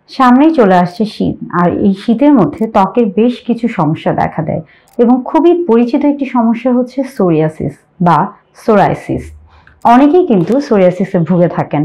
সামনেই চলে আসছে শীত, আর এই শীতের মধ্যে ত্বকের বেশ কিছু সমস্যা দেখা দেয় এবং খুবই পরিচিত একটি সমস্যা হচ্ছে সোরিয়াসিস বা সোরাইসিস। অনেকেই কিন্তু সোরিয়াসিসে ভুগে থাকেন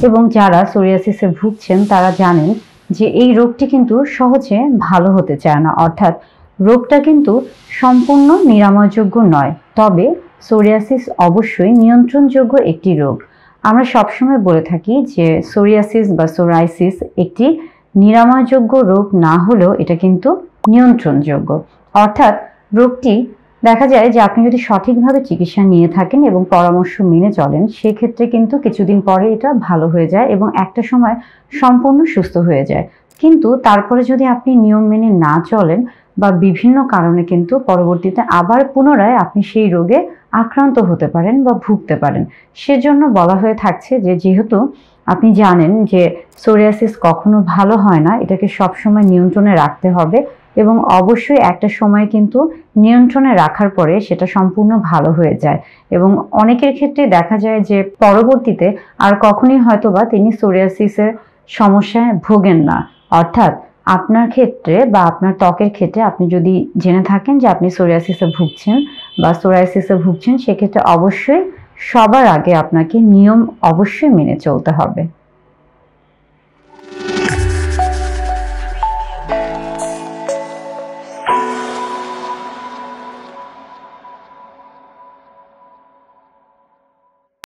এবং যারা সোরিয়াসিসে ভুগছেন তারা জানেন যে এই রোগটি কিন্তু সহজে ভালো হতে চায় না, অর্থাৎ রোগটা কিন্তু সম্পূর্ণ নিরাময়যোগ্য নয়। তবে সোরিয়াসিস অবশ্যই নিয়ন্ত্রণযোগ্য একটি রোগ। আমরা সবসময় বলে থাকি যে সোরিয়াসিস বা সোরাইসিস একটি নিরাময়যোগ্য রোগ না হলেও এটা কিন্তু নিয়ন্ত্রণযোগ্য, অর্থাৎ রোগটি দেখা যায় যে আপনি যদি সঠিকভাবে চিকিৎসা নিয়ে থাকেন এবং পরামর্শ মেনে চলেন, সেক্ষেত্রে কিন্তু কিছুদিন পরে এটা ভালো হয়ে যায় এবং একটা সময় সম্পূর্ণ সুস্থ হয়ে যায়। কিন্তু তারপরে যদি আপনি নিয়ম মেনে না চলেন বা বিভিন্ন কারণে কিন্তু পরবর্তীতে আবার পুনরায় আপনি সেই রোগে আক্রান্ত হতে পারেন বা ভুগতে পারেন। সেজন্য বলা হয়ে থাকছে যে যেহেতু আপনি জানেন যে সোরিয়াসিস কখনো ভালো হয় না, এটাকে সবসময় নিয়ন্ত্রণে রাখতে হবে এবং অবশ্যই একটা সময় কিন্তু নিয়ন্ত্রণে রাখার পরে সেটা সম্পূর্ণ ভালো হয়ে যায় এবং অনেকের ক্ষেত্রে দেখা যায় যে পরবর্তীতে আর কখনোই হয়তোবা তিনি সোরিয়াসিসের সমস্যায় ভোগেন না। অর্থাৎ আপনার ক্ষেত্রে বা আপনার ত্বকের ক্ষেত্রে আপনি যদি জেনে থাকেন যে আপনি সোরিয়াসিসে ভুগছেন বা সোরাইসিসে ভুগছেন, সেক্ষেত্রে অবশ্যই সবার আগে আপনাকে নিয়ম অবশ্যই মেনে চলতে হবে।